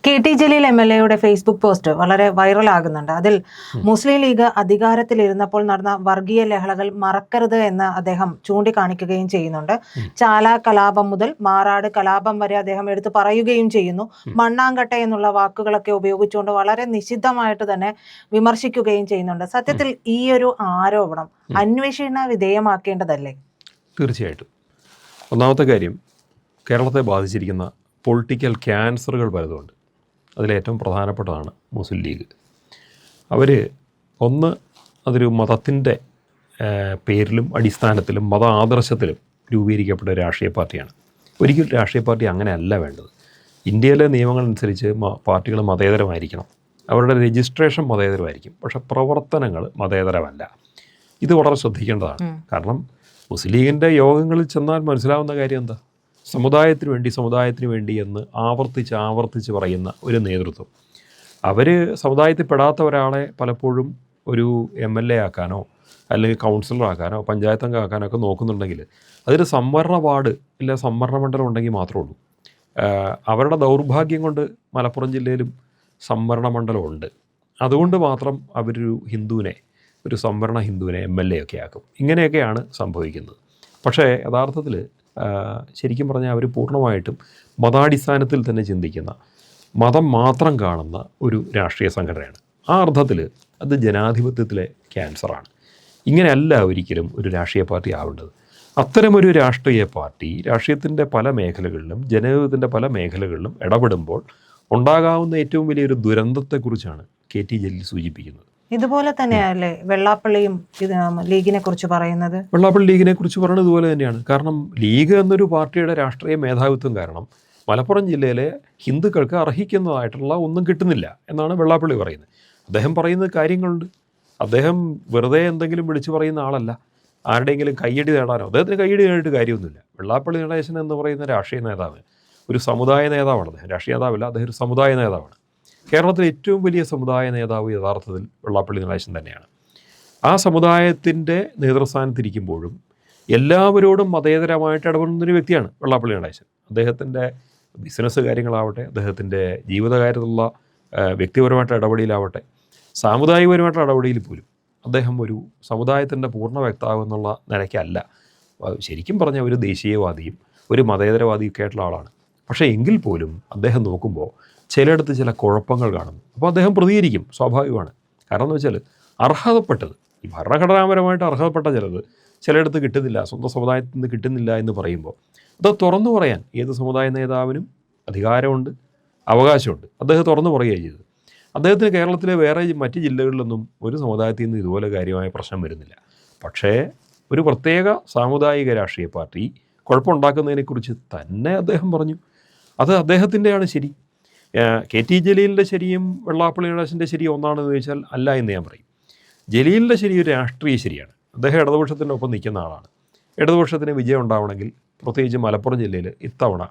K T. Jaleel എം.എൽ.എയുടെ Facebook post വളരെ വൈറലാകുന്നുണ്ട്. അതിൽ മുസ്ലിം league അധികാരത്തിലിരുന്നപ്പോൾ നടന്ന വർഗീയ ലഹളകൾ മറക്കരുത് എന്ന് അദ്ദേഹം ചൂണ്ടിക്കാണിക്കുകയും ചെയ്യുന്നുണ്ട്. ചാല കലാപം മുതൽ മാറാട് കലാപം വരെ അദ്ദേഹം എടുത്തു പറയുകയും ചെയ്യുന്നു. മണ്ണാങ്കട്ട എന്നുള്ള വാക്കുകളൊക്കെ ഉപയോഗിച്ചുകൊണ്ട് വളരെ നിശിതമായിട്ട് തന്നെ വിമർശിക്കുകയും ചെയ്യുന്നുണ്ട്. സത്യത്തിൽ ഈ ഒരു ആരോപണം അന്വേഷണ വിധേയമാക്കേണ്ടതല്ലേ? തീർച്ചയായിട്ടും. ഒന്നാമത്തെ കാര്യം, കേരളത്തെ ബാധിച്ചിരിക്കുന്ന പൊളിറ്റിക്കൽ ക്യാൻസറുകൾ പലതുമുണ്ട്. അതിലേറ്റവും പ്രധാനപ്പെട്ടതാണ് മുസ്ലിം ലീഗ്. അവർ അതൊരു മതത്തിൻ്റെ പേരിലും അടിസ്ഥാനത്തിലും മത ആദർശത്തിലും രൂപീകരിക്കപ്പെട്ട രാഷ്ട്രീയ പാർട്ടിയാണ്. ഒരിക്കലും രാഷ്ട്രീയ പാർട്ടി അങ്ങനെയല്ല വേണ്ടത്. ഇന്ത്യയിലെ നിയമങ്ങളനുസരിച്ച് പാർട്ടികൾ മതേതരമായിരിക്കണം. അവരുടെ രജിസ്ട്രേഷൻ മതേതരമായിരിക്കും, പക്ഷേ പ്രവർത്തനങ്ങൾ മതേതരമല്ല. ഇത് വളരെ ശ്രദ്ധിക്കേണ്ടതാണ്. കാരണം മുസ്ലിം ലീഗിൻ്റെ യോഗങ്ങളിൽ ചെന്നാൽ മനസ്സിലാവുന്ന കാര്യം എന്താ? സമുദായത്തിന് വേണ്ടി എന്ന് ആവർത്തിച്ച് പറയുന്ന ഒരു നേതൃത്വം. അവർ സമുദായത്തിൽ പെടാത്ത ഒരാളെ പലപ്പോഴും ഒരു MLA ആക്കാനോ അല്ലെങ്കിൽ കൗൺസിലർ ആക്കാനോ പഞ്ചായത്ത് അംഗം ആക്കാനോ ഒക്കെ നോക്കുന്നുണ്ടെങ്കിൽ അതൊരു സംവരണ വാർഡ് ഇല്ല സംവരണ മണ്ഡലം ഉണ്ടെങ്കിൽ മാത്രമേ ഉള്ളൂ. അവരുടെ ദൗർഭാഗ്യം കൊണ്ട് മലപ്പുറം ജില്ലയിലും സംവരണ മണ്ഡലമുണ്ട്. അതുകൊണ്ട് മാത്രം അവരൊരു ഒരു സംവരണ ഹിന്ദുവിനെ MLA ഒക്കെ ആക്കും. ഇങ്ങനെയൊക്കെയാണ് സംഭവിക്കുന്നത്. പക്ഷേ യഥാർത്ഥത്തിൽ ശരിക്കും പറഞ്ഞാൽ അവർ പൂർണ്ണമായിട്ടും മതാടിസ്ഥാനത്തിൽ തന്നെ ചിന്തിക്കുന്ന, മതം മാത്രം കാണുന്ന ഒരു രാഷ്ട്രീയ സംഘടനയാണ്. ആ അർത്ഥത്തിൽ അത് ജനാധിപത്യത്തിലെ ക്യാൻസറാണ്. ഇങ്ങനെയല്ല ഒരിക്കലും ഒരു രാഷ്ട്രീയ പാർട്ടി ആവേണ്ടത്. അത്തരമൊരു രാഷ്ട്രീയ പാർട്ടി രാഷ്ട്രീയത്തിൻ്റെ പല മേഖലകളിലും ജനജീവിതത്തിൻ്റെ പല മേഖലകളിലും ഇടപെടുമ്പോൾ ഉണ്ടാകാവുന്ന ഏറ്റവും വലിയൊരു ദുരന്തത്തെക്കുറിച്ചാണ് കെ.ടി. ജലീൽ സൂചിപ്പിക്കുന്നത്. ഇതുപോലെ തന്നെയല്ലേ വെള്ളാപ്പള്ളിയും ലീഗിനെ കുറിച്ച് പറയുന്നത്? വെള്ളാപ്പള്ളി ലീഗിനെ കുറിച്ച് പറയുന്നത് ഇതുപോലെ തന്നെയാണ്. കാരണം ലീഗ് എന്നൊരു പാർട്ടിയുടെ രാഷ്ട്രീയ മേധാവിത്വം കാരണം മലപ്പുറം ജില്ലയിലെ ഹിന്ദുക്കൾക്ക് അർഹിക്കുന്നതായിട്ടുള്ള ഒന്നും കിട്ടുന്നില്ല എന്നാണ് വെള്ളാപ്പള്ളി പറയുന്നത്. അദ്ദേഹം പറയുന്ന കാര്യങ്ങളുണ്ട്. അദ്ദേഹം വെറുതെ എന്തെങ്കിലും വിളിച്ചു പറയുന്ന ആളല്ല. ആരുടെയെങ്കിലും കയ്യടി നേടാനോ അദ്ദേഹത്തിന് കയ്യടി നേടിയിട്ട് കാര്യമൊന്നുമില്ല. വെള്ളാപ്പള്ളി നടേശൻ എന്ന് പറയുന്ന രാഷ്ട്രീയ നേതാവ് ഒരു സമുദായ നേതാവാണ്. അദ്ദേഹം രാഷ്ട്രീയ നേതാവല്ല, അദ്ദേഹം ഒരു സമുദായ നേതാവാണ്. കേരളത്തിലെ ഏറ്റവും വലിയ സമുദായ നേതാവ് യഥാർത്ഥത്തിൽ വെള്ളാപ്പള്ളി നടേശൻ തന്നെയാണ്. ആ സമുദായത്തിൻ്റെ നേതൃസ്ഥാനത്തിരിക്കുമ്പോഴും എല്ലാവരോടും മതേതരമായിട്ട് ഇടപെടുന്നൊരു വ്യക്തിയാണ് വെള്ളാപ്പള്ളി നടേശൻ. അദ്ദേഹത്തിൻ്റെ ബിസിനസ് കാര്യങ്ങളാവട്ടെ, അദ്ദേഹത്തിൻ്റെ ജീവിതകാര്യത്തിലുള്ള വ്യക്തിപരമായിട്ടുള്ള ഇടപെടലാവട്ടെ, സാമുദായികപരമായിട്ടുള്ള ഇടപെടലിൽ പോലും അദ്ദേഹം ഒരു സമുദായത്തിൻ്റെ പൂർണ്ണ വ്യക്താവ് എന്നുള്ള നിലയ്ക്കല്ല. ശരിക്കും പറഞ്ഞാൽ ഒരു ദേശീയവാദിയും ഒരു മതേതരവാദിയും ഒക്കെ ആയിട്ടുള്ള ആളാണ്. പക്ഷേ എങ്കിൽ പോലും അദ്ദേഹം നോക്കുമ്പോൾ ചിലയിടത്ത് ചില കുഴപ്പങ്ങൾ കാണുന്നു. അപ്പോൾ അദ്ദേഹം പ്രതികരിക്കും, സ്വാഭാവികമാണ്. കാരണം എന്ന് വെച്ചാൽ അർഹതപ്പെട്ടത്, ഈ ഭരണഘടനാപരമായിട്ട് അർഹതപ്പെട്ട ചിലയിടത്ത് കിട്ടുന്നില്ല, സ്വന്തം സമുദായത്തിൽ നിന്ന് കിട്ടുന്നില്ല എന്ന് പറയുമ്പോൾ അത് തുറന്നു പറയാൻ ഏത് സമുദായ നേതാവിനും അധികാരമുണ്ട്, അവകാശമുണ്ട്. അദ്ദേഹം തുറന്നു പറയുകയാണ് ചെയ്തത്. അദ്ദേഹത്തിന് കേരളത്തിലെ വേറെ മറ്റ് ജില്ലകളിലൊന്നും ഒരു സമുദായത്തിൽ നിന്ന് ഇതുപോലെ കാര്യമായ പ്രശ്നം വരുന്നില്ല. പക്ഷേ ഒരു പ്രത്യേക സാമുദായിക രാഷ്ട്രീയ പാർട്ടി കുഴപ്പമുണ്ടാക്കുന്നതിനെക്കുറിച്ച് തന്നെ അദ്ദേഹം പറഞ്ഞു. അത് അദ്ദേഹത്തിൻ്റെയാണ് ശരി. കെ.ടി. ജലീലിൻ്റെ ശരിയും വെള്ളാപ്പള്ളി നടേശൻ്റെ ശരിയും ഒന്നാണെന്ന് ചോദിച്ചാൽ അല്ല എന്ന് ഞാൻ പറയും. ജലീലിൻ്റെ ശരി ഒരു രാഷ്ട്രീയ ശരിയാണ്. അദ്ദേഹം ഇടതുപക്ഷത്തിൻ്റെ ഒപ്പം നിൽക്കുന്ന ആളാണ്. ഇടതുപക്ഷത്തിന് വിജയം ഉണ്ടാവണമെങ്കിൽ പ്രത്യേകിച്ച് മലപ്പുറം ജില്ലയിൽ ഇത്തവണ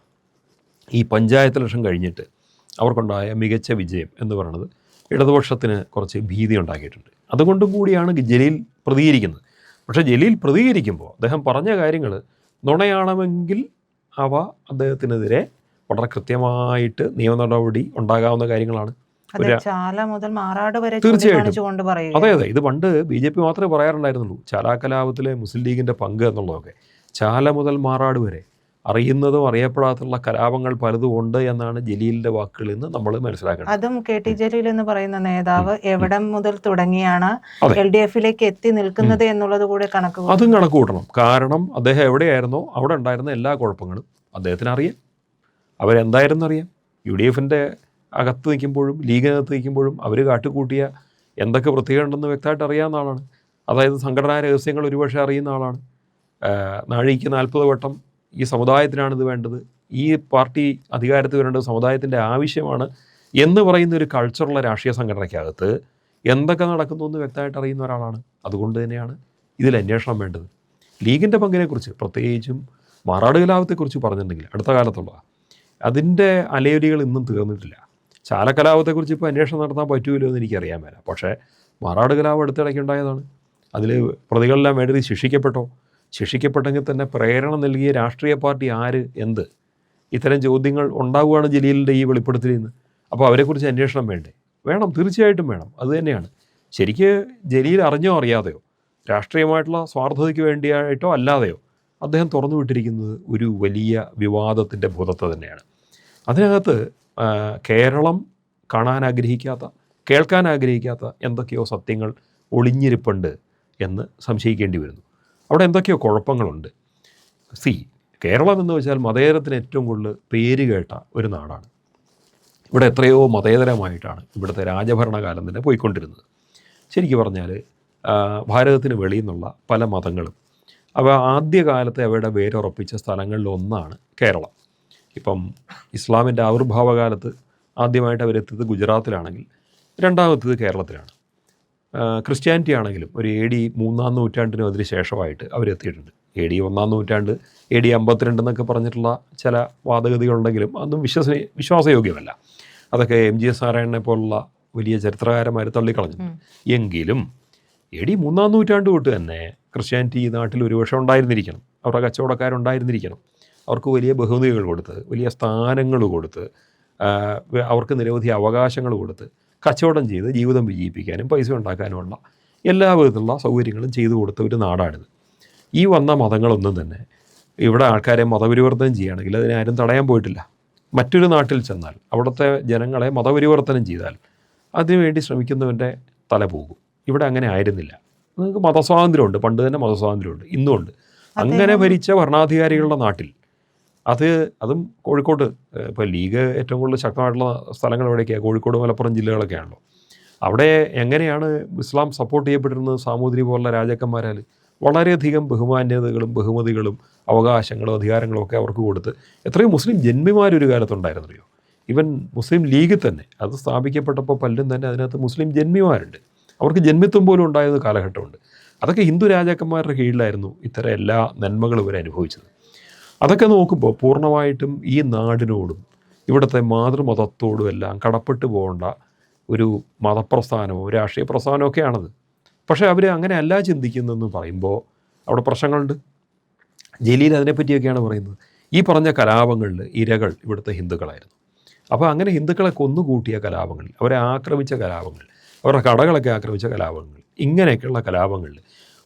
ഈ പഞ്ചായത്ത് ഇലക്ഷൻ കഴിഞ്ഞിട്ട് അവർക്കുണ്ടായ മികച്ച വിജയം എന്ന് പറയുന്നത് ഇടതുപക്ഷത്തിന് കുറച്ച് ഭീതി ഉണ്ടാക്കിയിട്ടുണ്ട്. അതുകൊണ്ടും കൂടിയാണ് ജലീൽ പ്രതികരിക്കുന്നത്. പക്ഷേ ജലീൽ പ്രതികരിക്കുമ്പോൾ അദ്ദേഹം പറഞ്ഞ കാര്യങ്ങൾ നുണയാണമെങ്കിൽ അവ അദ്ദേഹത്തിനെതിരെ വളരെ കൃത്യമായിട്ട് നിയമ നടപടി ഉണ്ടാകാവുന്ന കാര്യങ്ങളാണ്. തീർച്ചയായിട്ടും. അതെ, ഇത് പണ്ട് BJP മാത്രമേ പറയാറുണ്ടായിരുന്നുള്ളൂ. ചാല കലാപത്തിലെ മുസ്ലിം ലീഗിൻ്റെ പങ്ക് എന്നുള്ളതൊക്കെ. ചാല മുതൽ മാറാട് വരെ അറിയുന്നതും അറിയപ്പെടാത്തുള്ള കലാപങ്ങൾ പലതും ഉണ്ട് എന്നാണ് ജലീലിന്റെ വാക്കുകളിൽ നിന്ന് നമ്മൾ മനസ്സിലാക്കുന്നത്. അതും കെ.ടി. ജലീൽ എന്ന് പറയുന്ന നേതാവ് എവിടെ മുതൽ തുടങ്ങിയാണ് LDF-ലേക്ക് എത്തി നിൽക്കുന്നത് എന്നുള്ളത് കൂടെ അതും കണക്ക് കൂട്ടണം. കാരണം അദ്ദേഹം എവിടെയായിരുന്നോ അവിടെ ഉണ്ടായിരുന്ന എല്ലാ കുഴപ്പങ്ങളും അദ്ദേഹത്തിന് അറിയാം. അവരെന്തായിരുന്നു അറിയാം. UDF-ന്റെ അകത്ത് നിൽക്കുമ്പോഴും ലീഗിനകത്ത് നിൽക്കുമ്പോഴും അവർ കാട്ടുകൂട്ടിയ എന്തൊക്കെ വൃത്തികേട് ഉണ്ടെന്ന് വ്യക്തമായിട്ട് അറിയാവുന്ന ആളാണ്. അതായത് സംഘടനാ രഹസ്യങ്ങൾ ഒരുപക്ഷെ അറിയുന്ന ആളാണ്. നാഴിക്ക് 40 വട്ടം ഈ സമുദായത്തിനാണിത് വേണ്ടത്, ഈ പാർട്ടി അധികാരത്തിൽ വരേണ്ടത് സമുദായത്തിൻ്റെ ആവശ്യമാണ് എന്ന് പറയുന്ന ഒരു കൾച്ചറുള്ള രാഷ്ട്രീയ സംഘടനയ്ക്കകത്ത് എന്തൊക്കെ നടക്കുന്നു എന്ന് വ്യക്തമായിട്ട് അറിയുന്ന ഒരാളാണ്. അതുകൊണ്ട് തന്നെയാണ് ഇതിൽ അന്വേഷണം വേണ്ടത്. ലീഗിൻ്റെ പങ്കിനെക്കുറിച്ച് പ്രത്യേകിച്ചും മാറാട് കലാപത്തെക്കുറിച്ച് പറഞ്ഞിട്ടുണ്ടെങ്കിൽ അടുത്ത കാലത്തുള്ള അതിൻ്റെ അലയൊലികൾ ഇന്നും തീർന്നിട്ടില്ല. ചാല കലാപത്തെക്കുറിച്ച് ഇപ്പോൾ അന്വേഷണം നടത്താൻ പറ്റുമല്ലോ എന്ന് എനിക്കറിയാൻ മേല. പക്ഷേ മാറാട് കലാപം അടുത്തിടയ്ക്ക് ഉണ്ടായതാണ്. അതിൽ പ്രതികളെല്ലാം വേണ്ടത് ശിക്ഷിക്കപ്പെട്ടെങ്കിൽ തന്നെ പ്രേരണ നൽകിയ രാഷ്ട്രീയ പാർട്ടി ആര്, എന്ത്, ഇത്തരം ചോദ്യങ്ങൾ ഉണ്ടാവുകയാണ് ജലീലിൻ്റെ ഈ വെളിപ്പെടുത്തലിൽ നിന്ന്. അപ്പോൾ അവരെക്കുറിച്ച് അന്വേഷണം വേണ്ടേ? വേണം, തീർച്ചയായിട്ടും വേണം. അത് തന്നെയാണ്. ശരിക്ക് ജലീൽ അറിഞ്ഞോ അറിയാതെയോ, രാഷ്ട്രീയമായിട്ടുള്ള സ്വാർത്ഥതയ്ക്ക് വേണ്ടിയായിട്ടോ അല്ലാതെയോ അദ്ദേഹം തുറന്നു വിട്ടിരിക്കുന്നത് ഒരു വലിയ വിവാദത്തിൻ്റെ ഭൂതത്തെ തന്നെയാണ്. അതിനകത്ത് കേരളം കാണാൻ ആഗ്രഹിക്കാത്ത, കേൾക്കാൻ ആഗ്രഹിക്കാത്ത എന്തൊക്കെയോ സത്യങ്ങൾ ഒളിഞ്ഞിരിപ്പുണ്ട് എന്ന് സംശയിക്കേണ്ടി വരുന്നു. അവിടെ എന്തൊക്കെയോ കുഴപ്പങ്ങളുണ്ട്. കേരളം എന്ന് വെച്ചാൽ മതേതരത്തിന് ഏറ്റവും കൂടുതൽ പേര് കേട്ട ഒരു നാടാണ്. ഇവിടെ എത്രയോ മതേതരമായിട്ടാണ് ഇവിടുത്തെ രാജഭരണകാലം തന്നെ പോയിക്കൊണ്ടിരുന്നത്. ശരിക്കും പറഞ്ഞാൽ ഭാരതത്തിന് വെളിയിൽ നിന്നുള്ള പല മതങ്ങളും അവ ആദ്യകാലത്തെ അവയുടെ വേരുറപ്പിച്ച സ്ഥലങ്ങളിലൊന്നാണ് കേരളം. ഇപ്പം ഇസ്ലാമിൻ്റെ ആവിർഭാവകാലത്ത് ആദ്യമായിട്ട് അവരെത്തിയത് ഗുജറാത്തിലാണെങ്കിൽ രണ്ടാമത്തേത് കേരളത്തിലാണ്. ക്രിസ്ത്യാനിറ്റി ആണെങ്കിലും ഒരു AD 3-ാം നൂറ്റാണ്ടിനും അതിന് ശേഷമായിട്ട് അവരെത്തിയിട്ടുണ്ട്. AD 1-ാം നൂറ്റാണ്ട്, AD 52 എന്നൊക്കെ പറഞ്ഞിട്ടുള്ള ചില വാദഗതികളുണ്ടെങ്കിലും അതൊന്നും വിശ്വാസയോഗ്യമല്ല. അതൊക്കെ MGS നാരായണനെ പോലുള്ള വലിയ ചരിത്രകാരന്മാർ തള്ളിക്കളഞ്ഞു. എങ്കിലും AD 3-ാം നൂറ്റാണ്ട് തൊട്ട് തന്നെ ക്രിസ്ത്യാനിറ്റി ഈ നാട്ടിൽ ഒരുപക്ഷെ ഉണ്ടായിരുന്നിരിക്കണം. അവരുടെ കച്ചവടക്കാരുണ്ടായിരുന്നിരിക്കണം. അവർക്ക് വലിയ ബഹുമതികൾ കൊടുത്ത്, വലിയ സ്ഥാനങ്ങൾ കൊടുത്ത്, അവർക്ക് നിരവധി അവകാശങ്ങൾ കൊടുത്ത് കച്ചവടം ചെയ്ത് ജീവിതം വിജയിപ്പിക്കാനും പൈസ ഉണ്ടാക്കാനുമുള്ള എല്ലാ വിധത്തിലുള്ള സൗകര്യങ്ങളും ചെയ്തു കൊടുത്ത ഒരു നാടാണിത്. ഈ വന്ന മതങ്ങളൊന്നും തന്നെ ഇവിടെ ആൾക്കാരെ മതപരിവർത്തനം ചെയ്യുകയാണെങ്കിൽ അതിനെ ആരും തടയാൻ പോയിട്ടില്ല. മറ്റൊരു നാട്ടിൽ ചെന്നാൽ അവിടുത്തെ ജനങ്ങളെ മതപരിവർത്തനം ചെയ്താൽ അതിനുവേണ്ടി ശ്രമിക്കുന്നവൻ്റെ തല പോകും. ഇവിടെ അങ്ങനെ ആയിരുന്നില്ല. നിങ്ങൾക്ക് മതസ്വാതന്ത്ര്യമുണ്ട്, പണ്ട് തന്നെ മതസ്വാതന്ത്ര്യമുണ്ട്, ഇന്നുമുണ്ട്. അങ്ങനെ ഭരിച്ച ഭരണാധികാരികളുടെ നാട്ടിൽ അതും കോഴിക്കോട്, ഇപ്പോൾ ലീഗ് ഏറ്റവും കൂടുതൽ ശക്തമായിട്ടുള്ള സ്ഥലങ്ങൾ എവിടെയൊക്കെയാണ്? കോഴിക്കോട്, മലപ്പുറം ജില്ലകളൊക്കെയാണല്ലോ. അവിടെ എങ്ങനെയാണ് ഇസ്ലാം സപ്പോർട്ട് ചെയ്യപ്പെട്ടിരുന്നത്? സാമൂതിരി പോലുള്ള രാജാക്കന്മാരാൽ വളരെയധികം ബഹുമാന്യതകളും ബഹുമതികളും അവകാശങ്ങളും അധികാരങ്ങളും ഒക്കെ അവർക്ക് കൊടുത്ത് എത്രയോ മുസ്ലിം ജന്മിമാരൊരു കാലത്തുണ്ടായിരുന്നറിയോ? ഈവൻ മുസ്ലിം ലീഗ് തന്നെ അത് സ്ഥാപിക്കപ്പെട്ടപ്പോൾ പലരും തന്നെ അതിനകത്ത് മുസ്ലിം ജന്മിമാരുണ്ട്. അവർക്ക് ജന്മിത്വം പോലും ഉണ്ടായിരുന്ന കാലഘട്ടമുണ്ട്. അതൊക്കെ ഹിന്ദു രാജാക്കന്മാരുടെ കീഴിലായിരുന്നു ഇത്തരം എല്ലാ നന്മകളും ഇവർ അനുഭവിച്ചത്. അതൊക്കെ നോക്കുമ്പോൾ പൂർണ്ണമായിട്ടും ഈ നാടിനോടും ഇവിടുത്തെ മാതൃമതത്തോടും എല്ലാം കടപ്പെട്ടു പോകേണ്ട ഒരു മതപ്രസ്ഥാനമോ രാഷ്ട്രീയ പ്രസ്ഥാനമോ ഒക്കെയാണത്. പക്ഷേ അവർ അങ്ങനെ അല്ല ചിന്തിക്കുന്നതെന്ന് പറയുമ്പോൾ അവിടെ പ്രശ്നങ്ങളുണ്ട്. ജലീൽ അതിനെപ്പറ്റിയൊക്കെയാണ് പറയുന്നത്. ഈ പറഞ്ഞ കലാപങ്ങളിൽ ഇരകൾ ഇവിടുത്തെ ഹിന്ദുക്കളായിരുന്നു. അപ്പോൾ അങ്ങനെ ഹിന്ദുക്കളെ കൊന്നുകൂട്ടിയ കലാപങ്ങളിൽ, അവരെ ആക്രമിച്ച കലാപങ്ങൾ, അവരുടെ കടകളൊക്കെ ആക്രമിച്ച കലാപങ്ങൾ, ഇങ്ങനെയൊക്കെയുള്ള കലാപങ്ങളിൽ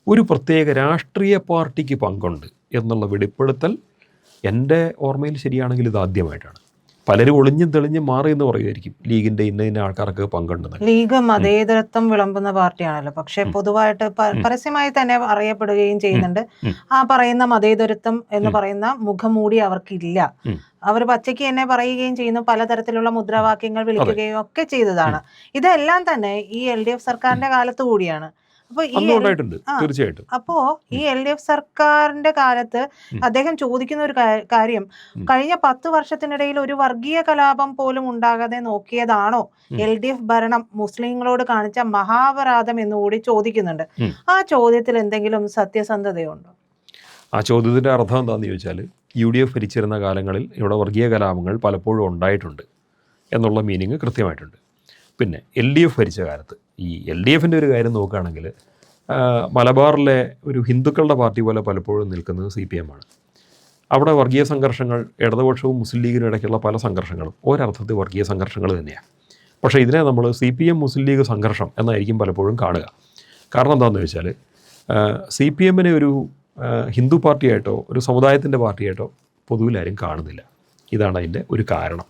ഒരു പ്രത്യേക രാഷ്ട്രീയ പാർട്ടിക്ക് പങ്കുണ്ട് എന്നുള്ള വെളിപ്പെടുത്തൽ എൻ്റെ ഓർമ്മയിൽ ശരിയാണെങ്കിൽ ഇത് ആദ്യമായിട്ടാണ്. പലരും ഒളിഞ്ഞും തെളിഞ്ഞും മാറി എന്ന് പറയുമായിരിക്കും ലീഗിൻ്റെ ഇന്ന ആൾക്കാർക്ക് പങ്കുണ്ടെന്ന്. ലീഗ് മതേതരത്വം വിളമ്പുന്ന പാർട്ടിയാണല്ലോ, പക്ഷെ പൊതുവായിട്ട് പരസ്യമായി തന്നെ അറിയപ്പെടുകയും ചെയ്യുന്നുണ്ട്. ആ പറയുന്ന മതേതരത്വം എന്ന് പറയുന്ന മുഖംമൂടി അവർക്കില്ല. അവർ പച്ചയ്ക്ക് തന്നെ പറയുകയും ചെയ്യുന്നു, പലതരത്തിലുള്ള മുദ്രാവാക്യങ്ങൾ വിളിക്കുകയും ഒക്കെ ചെയ്തതാണ്. ഇതെല്ലാം തന്നെ ഈ LDF സർക്കാരിന്റെ കാലത്ത് കൂടിയാണ്. തീർച്ചയായിട്ടും. അപ്പോ ഈ LDF സർക്കാരിന്റെ കാലത്ത് അദ്ദേഹം ചോദിക്കുന്ന ഒരു കാര്യം, കഴിഞ്ഞ 10 വർഷത്തിനിടയിൽ ഒരു വർഗീയ കലാപം പോലും ഉണ്ടാകാതെ നോക്കിയതാണോ LDF ഭരണം മുസ്ലിങ്ങളോട് കാണിച്ച മഹാപരാധം എന്നുകൂടി ചോദിക്കുന്നുണ്ട്. ആ ചോദ്യത്തിൽ എന്തെങ്കിലും സത്യസന്ധതയുണ്ടോ? ആ ചോദ്യത്തിൻ്റെ അർത്ഥം എന്താണെന്ന് ചോദിച്ചാൽ, UDF ഭരിച്ചിരുന്ന കാലങ്ങളിൽ ഇവിടെ വർഗീയ കലാപങ്ങൾ പലപ്പോഴും ഉണ്ടായിട്ടുണ്ട് എന്നുള്ള മീനിങ് കൃത്യമായിട്ടുണ്ട്. പിന്നെ LDF ഭരിച്ച കാലത്ത് ഈ LDFൻ്റെ ഒരു കാര്യം നോക്കുകയാണെങ്കിൽ മലബാറിലെ ഒരു ഹിന്ദുക്കളുടെ പാർട്ടി പോലെ പലപ്പോഴും നിൽക്കുന്നത് CPM ആണ്. അവിടെ വർഗീയ സംഘർഷങ്ങൾ, ഇടതുപക്ഷവും മുസ്ലിം ലീഗിനും ഇടയ്ക്കുള്ള പല സംഘർഷങ്ങളും ഒരർത്ഥത്തിൽ വർഗീയ സംഘർഷങ്ങൾ തന്നെയാണ്. പക്ഷേ ഇതിനെ നമ്മൾ CPM മുസ്ലിം ലീഗ് സംഘർഷം എന്നായിരിക്കും പലപ്പോഴും കാണുക. കാരണം എന്താണെന്ന് വെച്ചാൽ CPMനെ ഒരു ഹിന്ദു പാർട്ടിയായിട്ടോ ഒരു സമുദായത്തിൻ്റെ പാർട്ടിയായിട്ടോ പൊതുവിൽ ആരും കാണുന്നില്ല. ഇതാണ് അതിൻ്റെ ഒരു കാരണം.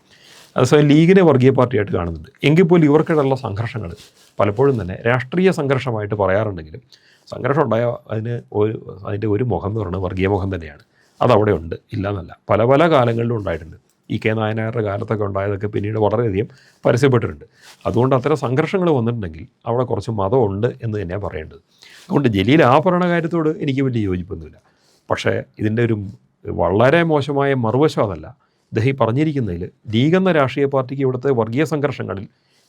അതേസമയം ലീഗിനെ വർഗീയ പാർട്ടിയായിട്ട് കാണുന്നുണ്ട്. എങ്കിൽ പോലും ഇവർക്കിടയിലുള്ള സംഘർഷങ്ങൾ പലപ്പോഴും തന്നെ രാഷ്ട്രീയ സംഘർഷമായിട്ട് പറയാറുണ്ടെങ്കിലും സംഘർഷം ഉണ്ടായ അതിൻ്റെ ഒരു മുഖം എന്ന് പറയുന്നത് വർഗീയ മുഖം തന്നെയാണ്. അതവിടെ ഉണ്ട്, ഇല്ല എന്നല്ല. പല പല കാലങ്ങളിലും ഉണ്ടായിട്ടുണ്ട്. EK നായനാരുടെ കാലത്തൊക്കെ ഉണ്ടായതൊക്കെ പിന്നീട് വളരെയധികം പരസ്യപ്പെട്ടിട്ടുണ്ട്. അതുകൊണ്ട് അത്തരം സംഘർഷങ്ങൾ വന്നിട്ടുണ്ടെങ്കിൽ അവിടെ കുറച്ച് മതമുണ്ട് എന്ന് തന്നെയാണ് പറയേണ്ടത്. അതുകൊണ്ട് ജലീൽ ആ പറയുന്ന കാര്യത്തോട് എനിക്ക് വലിയ യോജിപ്പൊന്നുമില്ല. പക്ഷേ ഇതിൻ്റെ ഒരു വളരെ മോശമായ മറുവശം അതല്ല. ഇദ്ദേഹം പറഞ്ഞിരിക്കുന്നതിൽ ലീഗ് എന്ന രാഷ്ട്രീയ പാർട്ടിക്ക് ഇവിടുത്തെ വർഗീയ സംഘർഷങ്ങളിൽ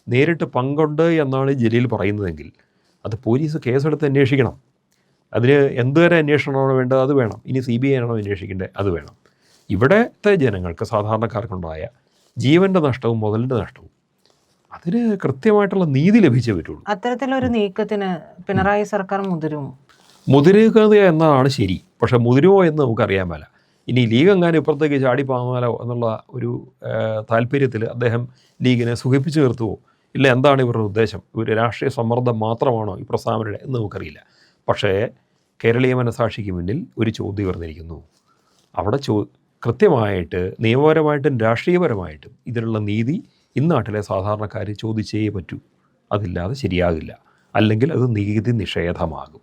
നേരിട്ട് പങ്കുണ്ട് എന്നാണ് ജലീൽ പറയുന്നതെങ്കിൽ അത് പോലീസ് കേസെടുത്ത് അന്വേഷിക്കണം. അതിന് എന്തുവരെ അന്വേഷണമാണോ വേണ്ടത് അത് വേണം. ഇനി CBI ആണോ അന്വേഷിക്കേണ്ടത് അത് വേണം. ഇവിടുത്തെ ജനങ്ങൾക്ക്, സാധാരണക്കാർക്കുണ്ടായ ജീവൻ്റെ നഷ്ടവും മുതലിൻ്റെ നഷ്ടവും അതിന് കൃത്യമായിട്ടുള്ള നീതി ലഭിച്ചേ പറ്റുള്ളൂ. അത്തരത്തിലൊരു നീക്കത്തിന് പിണറായി സർക്കാർ മുതിരുക എന്നതാണ് ശരി. പക്ഷെ മുതിരുമോ എന്ന് നമുക്കറിയാൻ മേല. ഇനി ലീഗ് എങ്ങാനും ഇപ്പുറത്തേക്ക് ചാടിപ്പാങ്ങാലോ എന്നുള്ള ഒരു താല്പര്യത്തിൽ അദ്ദേഹം ലീഗിനെ സുഖിപ്പിച്ചു നിർത്തുമോ, ഇല്ല എന്താണ് ഇവരുടെ ഉദ്ദേശം, ഇവർ രാഷ്ട്രീയ സമ്മർദ്ദം മാത്രമാണോ ഈ പ്രസ്താവനയുടെ എന്ന് നമുക്കറിയില്ല. പക്ഷേ കേരളീയ മനസാക്ഷിക്ക് മുന്നിൽ ഒരു ചോദ്യം ഉയർന്നിരിക്കുന്നു. അവിടെ കൃത്യമായിട്ട് നിയമപരമായിട്ടും രാഷ്ട്രീയപരമായിട്ടും ഇതിനുള്ള നീതി ഇന്നാട്ടിലെ സാധാരണക്കാർ ചോദിച്ചേ പറ്റൂ. അതില്ലാതെ ശരിയാകില്ല, അല്ലെങ്കിൽ അത് നീതി നിഷേധമാകും.